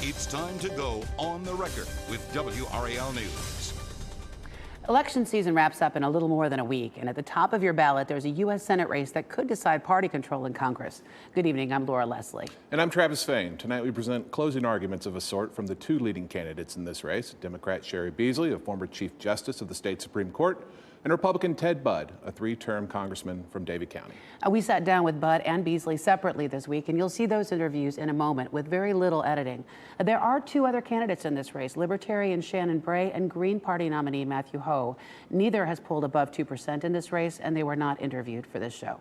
It's time to go on the record with WRAL News. Election season wraps up in a little more than a week, and at the top of your ballot, there's a U.S. Senate race that could decide party control in Congress. Good evening, I'm Laura Leslie. And I'm Travis Fain. Tonight we present closing arguments of a sort from the two leading candidates in this race, Democrat Cheri Beasley, a former Chief Justice of the state Supreme Court, and Republican Ted Budd, a three-term congressman from Davie County. We sat down with Budd and Beasley separately this week, and you'll see those interviews in a moment with very little editing. There are two other candidates in this race, Libertarian Shannon Bray and Green Party nominee Matthew Hoh. Neither has polled above 2% in this race, and they were not interviewed for this show.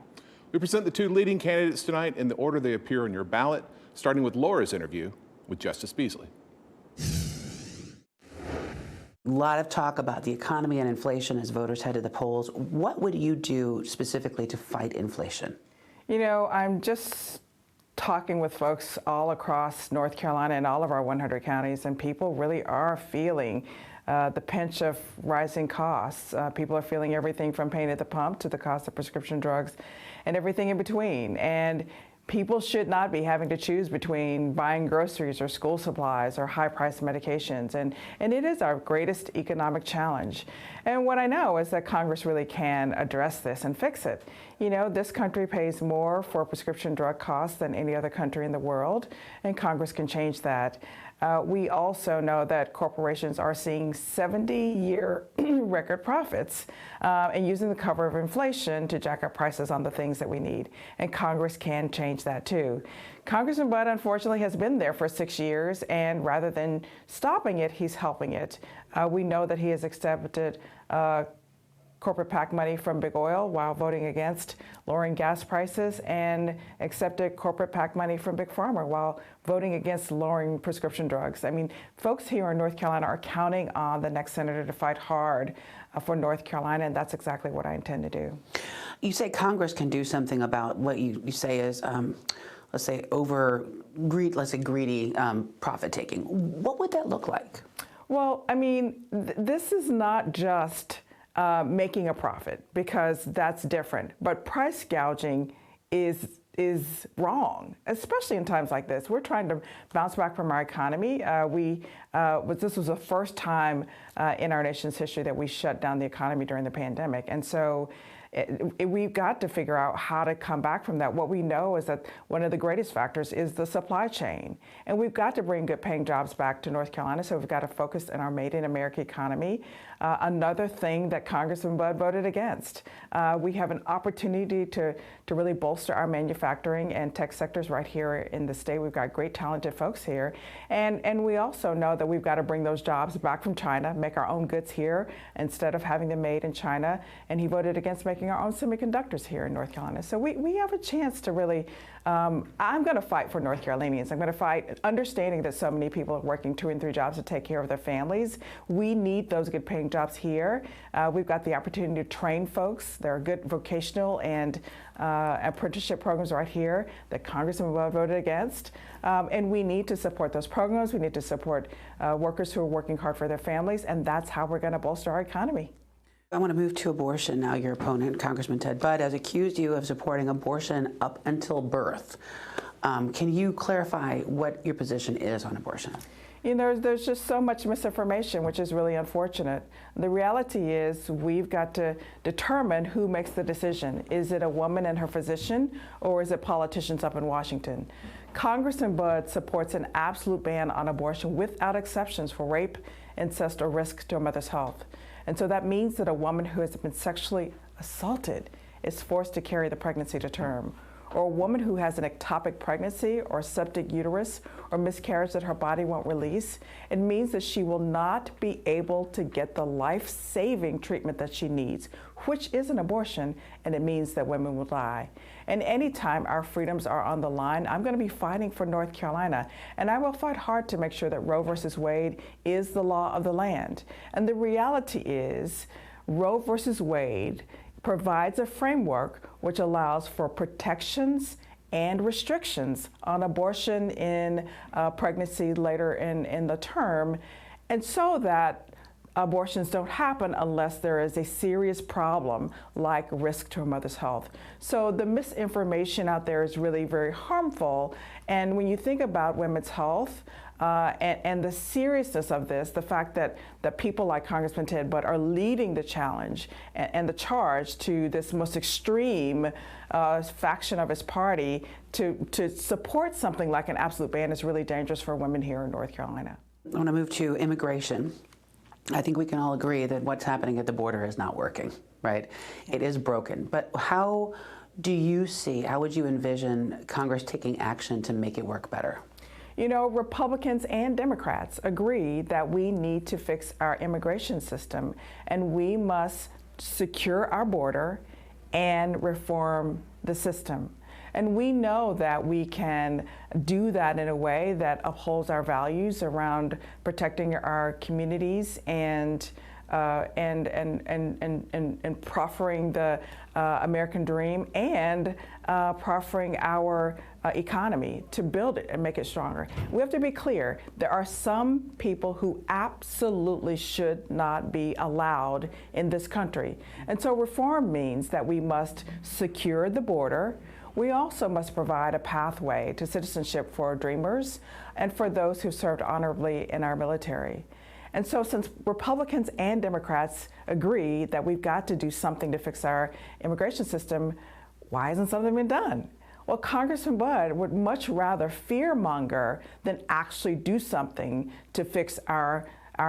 We present the two leading candidates tonight in the order they appear on your ballot, starting with Laura's interview with Justice Beasley. A lot of talk about the economy and inflation as voters head to the polls. What would you do specifically to fight inflation? You know, I'm just talking with folks all across North Carolina and all of our 100 counties, and people really are feeling the pinch of rising costs. People are feeling everything from pain at the pump to the cost of prescription drugs and everything in between. And people should not be having to choose between buying groceries or school supplies or high-priced medications, and it is our greatest economic challenge. And what I know is that Congress really can address this and fix it. You know, this country pays more for prescription drug costs than any other country in the world, and Congress can change that. We also know that corporations are seeing 70-year record profits and using the cover of inflation to jack up prices on the things that we need. And Congress can change that too. Congressman Budd, unfortunately, has been there for 6 years, and rather than stopping it, he's helping it. We know that he has accepted corporate PAC money from big oil while voting against lowering gas prices, and accepted corporate PAC money from big pharma while voting against lowering prescription drugs. I mean, folks here in North Carolina are counting on the next senator to fight hard for North Carolina, and that's exactly what I intend to do. You say Congress can do something about what you say is, let's say, greedy profit taking. What would that look like? Well, I mean, this is not just making a profit, because that's different. But price gouging is wrong, especially in times like this. We're trying to bounce back from our economy. This was the first time in our nation's history that we shut down the economy during the pandemic. And so we've got to figure out how to come back from that. What we know is that one of the greatest factors is the supply chain. And we've got to bring good paying jobs back to North Carolina, so we've got to focus on our Made in America economy. Another thing that Congressman Budd voted against. We have an opportunity to really bolster our manufacturing and tech sectors right here in the state. We've got great talented folks here. And we also know that we've got to bring those jobs back from China, make our own goods here instead of having them made in China. And he voted against making our own semiconductors here in North Carolina. So we have a chance to really, I'm going to fight for North Carolinians. I'm going to fight understanding that so many people are working 2 and 3 jobs to take care of their families. We need those good paying jobs here. We've got the opportunity to train folks. There are good vocational and apprenticeship programs right here that Congressman Budd voted against. And we need to support those programs. We need to support workers who are working hard for their families, and that's how we're going to bolster our economy. I want to move to abortion now. Your opponent, Congressman Ted Budd, has accused you of supporting abortion up until birth. Can you clarify what your position is on abortion? You know, there's just so much misinformation, which is really unfortunate. The reality is we've got to determine who makes the decision. Is it a woman and her physician, or is it politicians up in Washington? Congressman Budd supports an absolute ban on abortion without exceptions for rape, incest, or risk to a mother's health. And so that means that a woman who has been sexually assaulted is forced to carry the pregnancy to term. Or a woman who has an ectopic pregnancy or septic uterus or miscarriage that her body won't release, it means that she will not be able to get the life-saving treatment that she needs, which is an abortion, and it means that women will die. And anytime our freedoms are on the line, I'm going to be fighting for North Carolina, and I will fight hard to make sure that Roe versus Wade is the law of the land. And the reality is, Roe versus Wade provides a framework which allows for protections and restrictions on abortion in pregnancy later in the term, and so that abortions don't happen unless there is a serious problem like risk to a mother's health. So the misinformation out there is really very harmful. And when you think about women's health, And the seriousness of this, the fact that people like Congressman Ted Budd are leading the challenge and the charge to this most extreme faction of his party to support something like an absolute ban is really dangerous for women here in North Carolina. I want to move to immigration. I think we can all agree that what's happening at the border is not working, right? It is broken. But how would you envision Congress taking action to make it work better? You know, Republicans and Democrats agree that we need to fix our immigration system, and we must secure our border and reform the system. And we know that we can do that in a way that upholds our values around protecting our communities and proffering the American dream and proffering our economy to build it and make it stronger. We have to be clear, there are some people who absolutely should not be allowed in this country. And so reform means that we must secure the border. We also must provide a pathway to citizenship for dreamers and for those who served honorably in our military. And so since Republicans and Democrats agree that we've got to do something to fix our immigration system, why hasn't something been done? Well, Congressman Budd would much rather fearmonger than actually do something to fix our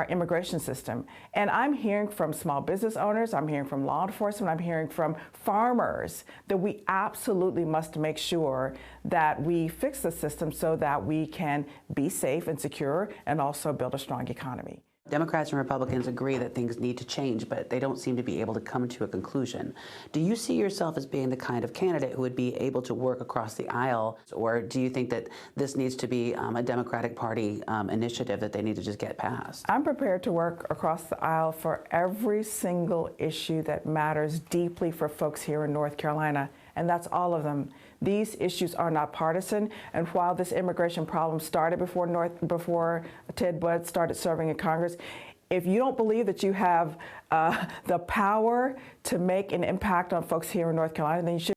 immigration system. And I'm hearing from small business owners, I'm hearing from law enforcement, I'm hearing from farmers that we absolutely must make sure that we fix the system so that we can be safe and secure and also build a strong economy. Democrats and Republicans agree that things need to change, but they don't seem to be able to come to a conclusion. Do you see yourself as being the kind of candidate who would be able to work across the aisle, or do you think that this needs to be a Democratic Party initiative that they need to just get passed? I'm prepared to work across the aisle for every single issue that matters deeply for folks here in North Carolina, and that's all of them. These issues are not partisan, and while this immigration problem started before Ted Budd started serving in Congress, if you don't believe that you have the power to make an impact on folks here in North Carolina, then you should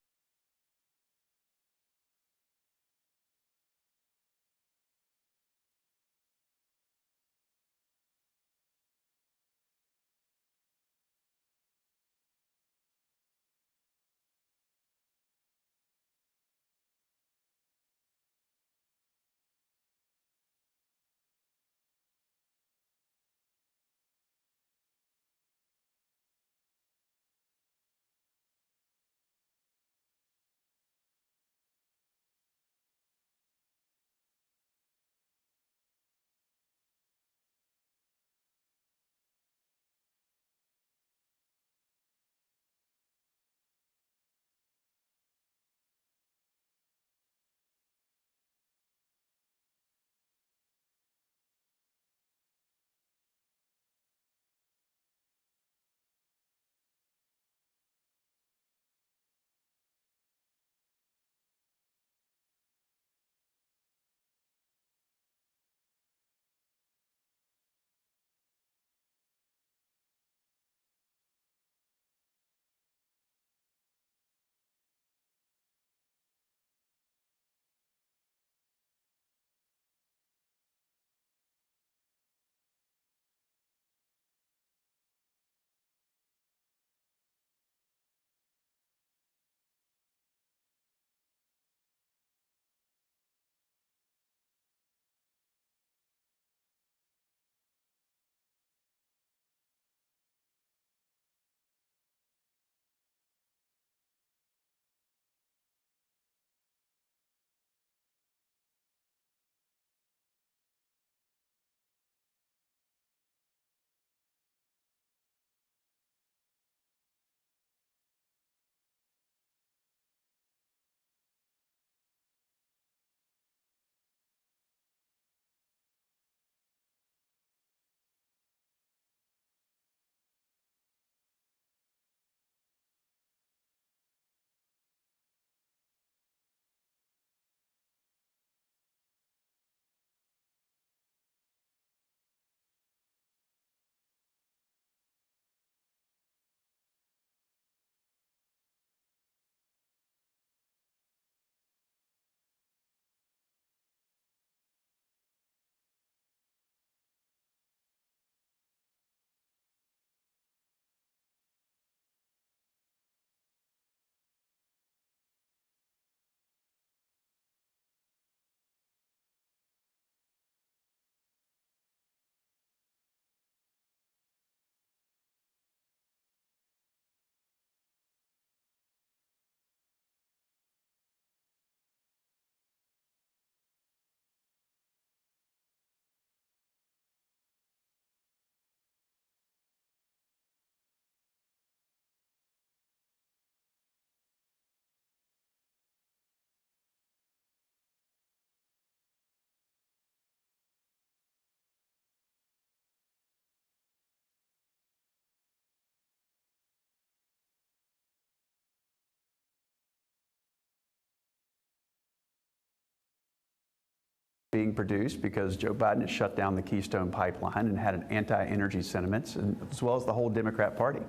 being produced because Joe Biden has shut down the Keystone Pipeline and had an anti-energy sentiments, as well as the whole Democrat Party.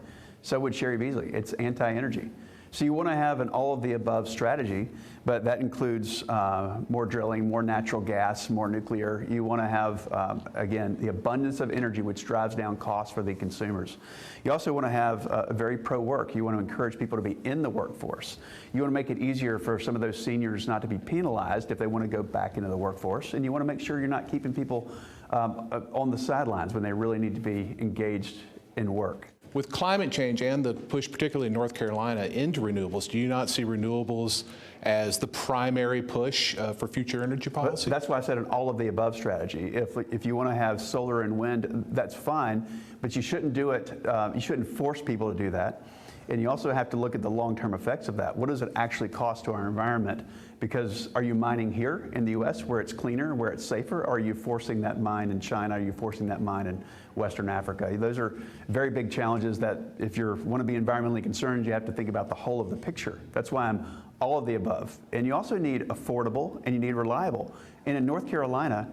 So would Cheri Beasley. It's anti-energy. So you want to have an all-of-the-above strategy, but that includes more drilling, more natural gas, more nuclear. You want to have, again, the abundance of energy, which drives down costs for the consumers. You also want to have very pro-work. You want to encourage people to be in the workforce. You want to make it easier for some of those seniors not to be penalized if they want to go back into the workforce. And you want to make sure you're not keeping people on the sidelines when they really need to be engaged in work. With climate change and the push, particularly in North Carolina, into renewables, do you not see renewables as the primary push for future energy policy? That's why I said an all-of-the-above strategy. If you want to have solar and wind, that's fine, but you shouldn't do it, you shouldn't force people to do that. And you also have to look at the long-term effects of that. What does it actually cost to our environment? Because are you mining here in the U.S. where it's cleaner, where it's safer? Or are you forcing that mine in China? Are you forcing that mine in Western Africa? Those are very big challenges that if you want to be environmentally concerned, you have to think about the whole of the picture. That's why I'm all of the above. And you also need affordable and you need reliable. And in North Carolina,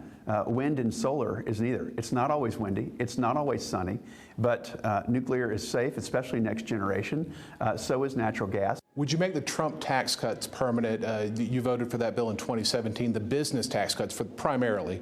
wind and solar is neither. It's not always windy, it's not always sunny, but nuclear is safe, especially next generation. So is natural gas. Would you make the Trump tax cuts permanent? You voted for that bill in 2017. The business tax cuts primarily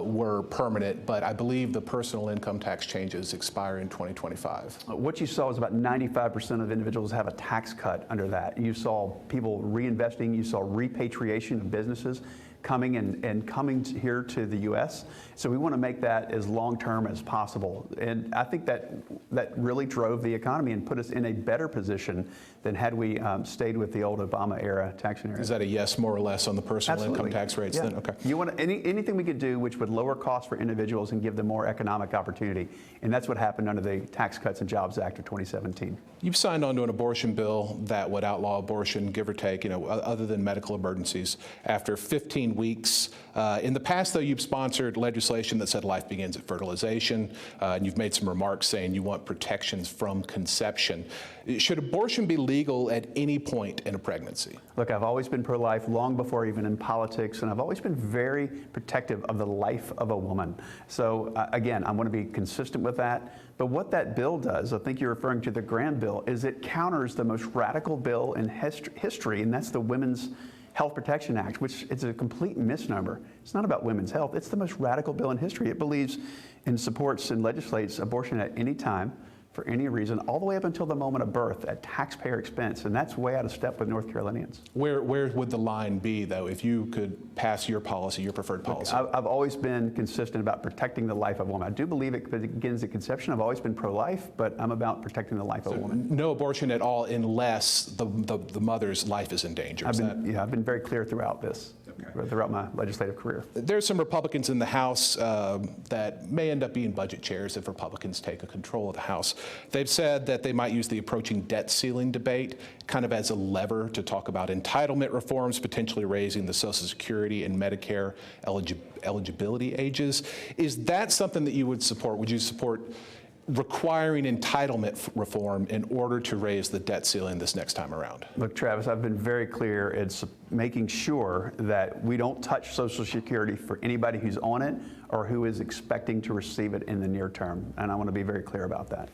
were permanent, but I believe the personal income tax changes expire in 2025. What you saw is about 95% of individuals have a tax cut under that. You saw people reinvesting, you saw repatriation of businesses coming and coming here to the U.S. So we want to make that as long-term as possible. And I think that really drove the economy and put us in a better position than had we stayed with the old Obama-era tax scenario. Is that a yes, more or less, on the personal income tax rates? Yeah. Then? Okay. You want anything we could do which would lower costs for individuals and give them more economic opportunity. And that's what happened under the Tax Cuts and Jobs Act of 2017. You've signed on to an abortion bill that would outlaw abortion, give or take, other than medical emergencies, after 15 weeks. In the past, though, you've sponsored legislation that said life begins at fertilization, and you've made some remarks saying you want protections from conception. Should abortion be legal at any point in a pregnancy? Look, I've always been pro-life, long before even in politics, and I've always been very protective of the life of a woman. So again, I want to be consistent with that. But what that bill does, I think you're referring to the Graham bill, is it counters the most radical bill in history, and that's the Women's Health Protection Act, which is a complete misnomer. It's not about women's health. It's the most radical bill in history. It believes and supports and legislates abortion at any time, for any reason, all the way up until the moment of birth at taxpayer expense, and that's way out of step with North Carolinians. Where would the line be, though, if you could pass your policy, your preferred policy? Look, I've always been consistent about protecting the life of a woman. I do believe it begins at conception. I've always been pro-life, but I'm about protecting the life of a woman. No abortion at all unless the mother's life is in danger. I've been very clear throughout this. Okay. Throughout my legislative career. There's some Republicans in the House that may end up being budget chairs if Republicans take control of the House. They've said that they might use the approaching debt ceiling debate kind of as a lever to talk about entitlement reforms, potentially raising the Social Security and Medicare eligibility ages. Is that something that you would support? Would you support requiring entitlement reform in order to raise the debt ceiling this next time around? Look, Travis, I've been very clear. It's making sure that we don't touch Social Security for anybody who's on it or who is expecting to receive it in the near term. And I want to be very clear about that.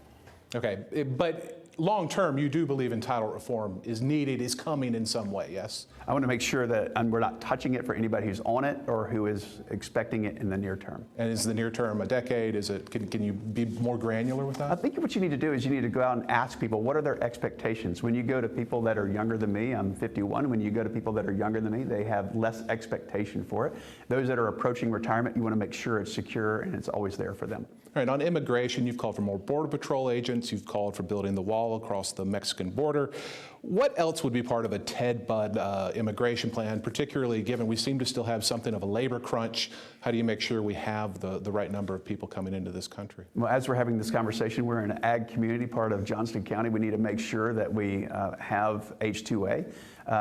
Okay, but long term, you do believe entitlement reform is needed, is coming in some way, yes? I want to make sure that we're not touching it for anybody who's on it or who is expecting it in the near term. And is the near term a decade? Is it? Can you be more granular with that? I think what you need to do is you need to go out and ask people, what are their expectations? When you go to people that are younger than me, I'm 51, when you go to people that are younger than me, they have less expectation for it. Those that are approaching retirement, you want to make sure it's secure and it's always there for them. All right, on immigration, you've called for more Border Patrol agents, you've called for building the wall across the Mexican border. What else would be part of a Ted Budd immigration plan, particularly given we seem to still have something of a labor crunch? How do you make sure we have the right number of people coming into this country? Well, as we're having this conversation, we're in an ag community, part of Johnston County. We need to make sure that we have H-2A.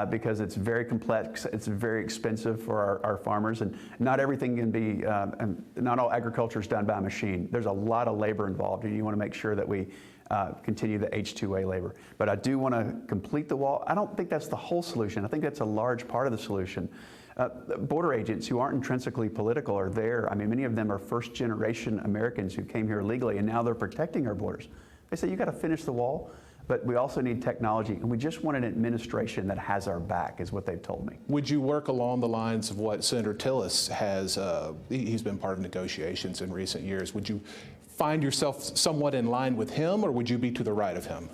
Because it's very complex, it's very expensive for our farmers, and not everything can be, not all agriculture is done by machine. There's a lot of labor involved, and you want to make sure that we continue the H-2A labor. But I do want to complete the wall. I don't think that's the whole solution. I think that's a large part of the solution. Border agents who aren't intrinsically political are there. I mean, many of them are first-generation Americans who came here legally, and now they're protecting our borders. They say, you got to finish the wall, but we also need technology, and we just want an administration that has our back, is what they've told me. Would you work along the lines of what Senator Tillis has, he's been part of negotiations in recent years. Would you find yourself somewhat in line with him, or would you be to the right of him?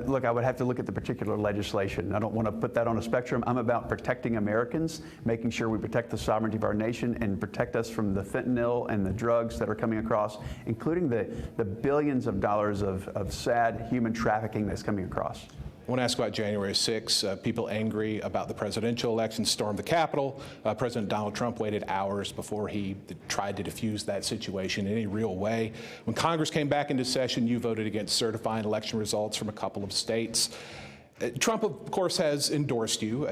Look, I would have to look at the particular legislation. I don't want to put that on a spectrum. I'm about protecting Americans, making sure we protect the sovereignty of our nation and protect us from the fentanyl and the drugs that are coming across, including the billions of dollars of sad human trafficking that's coming across. I want to ask about January 6th. People angry about the presidential election stormed the Capitol. President Donald Trump waited hours before he tried to defuse that situation in any real way. When Congress came back into session, you voted against certifying election results from a couple of states. Trump, of course, has endorsed you.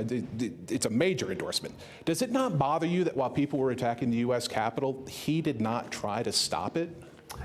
It's a major endorsement. Does it not bother you that while people were attacking the U.S. Capitol, he did not try to stop it?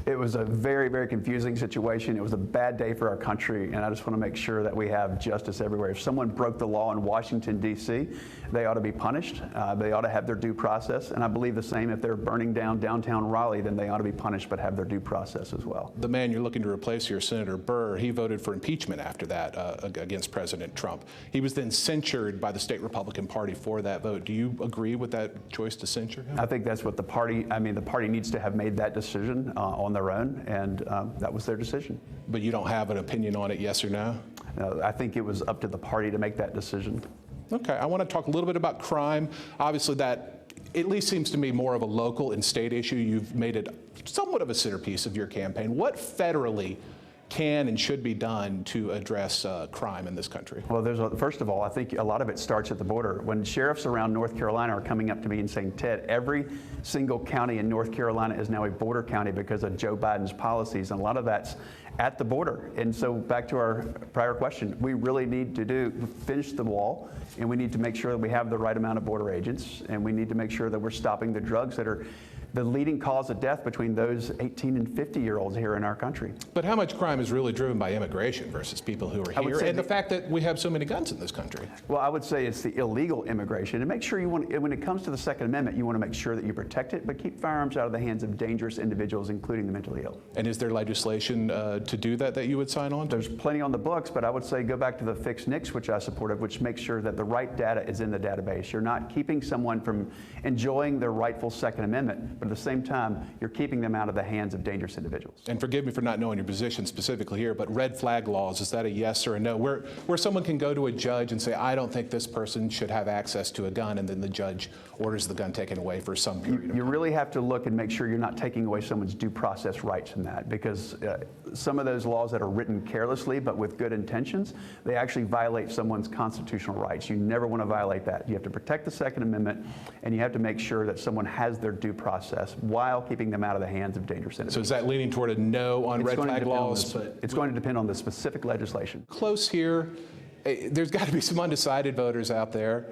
It was a very, very confusing situation. It was a bad day for our country, and I just want to make sure that we have justice everywhere. If someone broke the law in Washington, D.C., they ought to be punished. They ought to have their due process, and I believe the same if they're burning down downtown Raleigh, then they ought to be punished but have their due process as well. The man you're looking to replace here, Senator Burr, he voted for impeachment after that against President Trump. He was then censured by the state Republican Party for that vote. Do you agree with that choice to censure him? I think that's what the party needs to have made that decision on their own, and that was their decision. But you don't have an opinion on it, yes or no? No, I think it was up to the party to make that decision. Okay, I want to talk a little bit about crime. Obviously that at least seems to me more of a local and state issue. You've made it somewhat of a centerpiece of your campaign. What federally can and should be done to address crime in this country? Well, first of all, I think a lot of it starts at the border. When sheriffs around North Carolina are coming up to me and saying, Ted, every single county in North Carolina is now a border county because of Joe Biden's policies, and a lot of that's at the border. And so back to our prior question, we really need to finish the wall, and we need to make sure that we have the right amount of border agents, and we need to make sure that we're stopping the drugs that are the leading cause of death between those 18 and 50-year-olds here in our country. But how much crime is really driven by immigration versus people who are here, and the fact that we have so many guns in this country? Well, I would say it's the illegal immigration. And make sure when it comes to the Second Amendment, you want to make sure that you protect it, but keep firearms out of the hands of dangerous individuals, including the mentally ill. And is there legislation to do that you would sign on to? There's plenty on the books, but I would say go back to the Fix NICS, which I supported, which makes sure that the right data is in the database. You're not keeping someone from enjoying their rightful Second Amendment, but at the same time, you're keeping them out of the hands of dangerous individuals. And forgive me for not knowing your position specifically here, but red flag laws, is that a yes or a no? Where someone can go to a judge and say, I don't think this person should have access to a gun, and then the judge orders the gun taken away for some period of time. You really have to look and make sure you're not taking away someone's due process rights in that, because some of those laws that are written carelessly but with good intentions, they actually violate someone's constitutional rights. You never want to violate that. You have to protect the Second Amendment, and you have to make sure that someone has their due process while keeping them out of the hands of dangerous individuals. So is that leaning toward a no on red flag laws? It's going to depend on the specific legislation. Close here. There's got to be some undecided voters out there.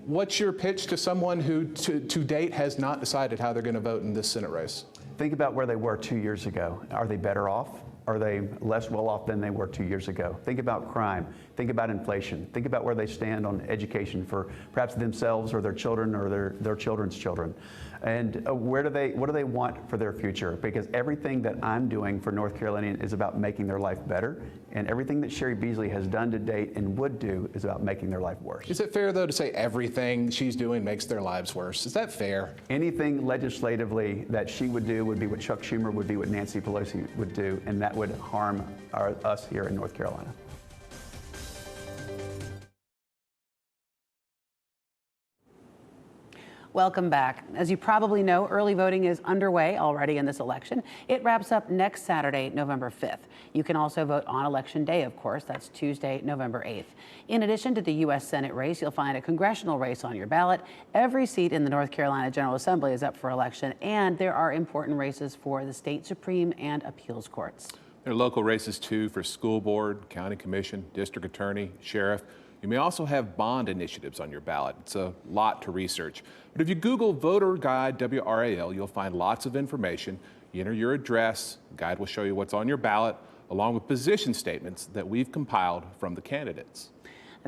What's your pitch to someone who to date has not decided how they're going to vote in this Senate race? Think about where they were 2 years ago. Are they better off? Are they less well off than they were 2 years ago? Think about crime. Think about inflation. Think about where they stand on education for perhaps themselves or their children or their children's children. And what do they want for their future? Because everything that I'm doing for North Carolinians is about making their life better, and everything that Cheri Beasley has done to date and would do is about making their life worse. Is it fair, though, to say everything she's doing makes their lives worse? Is that fair? Anything legislatively that she would do would be what Chuck Schumer would do, what Nancy Pelosi would do, and that would harm us here in North Carolina. Welcome back. As you probably know, early voting is underway already in this election. It wraps up next Saturday, November 5th. You can also vote on Election Day, of course. That's Tuesday, November 8th. In addition to the U.S. Senate race, you'll find a congressional race on your ballot. Every seat in the North Carolina General Assembly is up for election, and there are important races for the state Supreme and appeals courts. There are local races, too, for school board, county commission, district attorney, sheriff. You may also have bond initiatives on your ballot. It's a lot to research. But if you Google Voter Guide WRAL, you'll find lots of information. You enter your address, the guide will show you what's on your ballot, along with position statements that we've compiled from the candidates.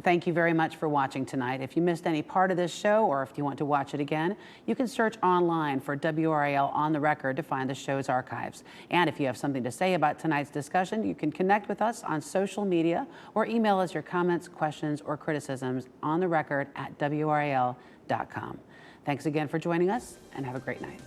Thank you very much for watching tonight. If you missed any part of this show or if you want to watch it again, you can search online for WRAL On the Record to find the show's archives. And if you have something to say about tonight's discussion, you can connect with us on social media or email us your comments, questions, or criticisms on the record at WRAL.com. Thanks again for joining us, and have a great night.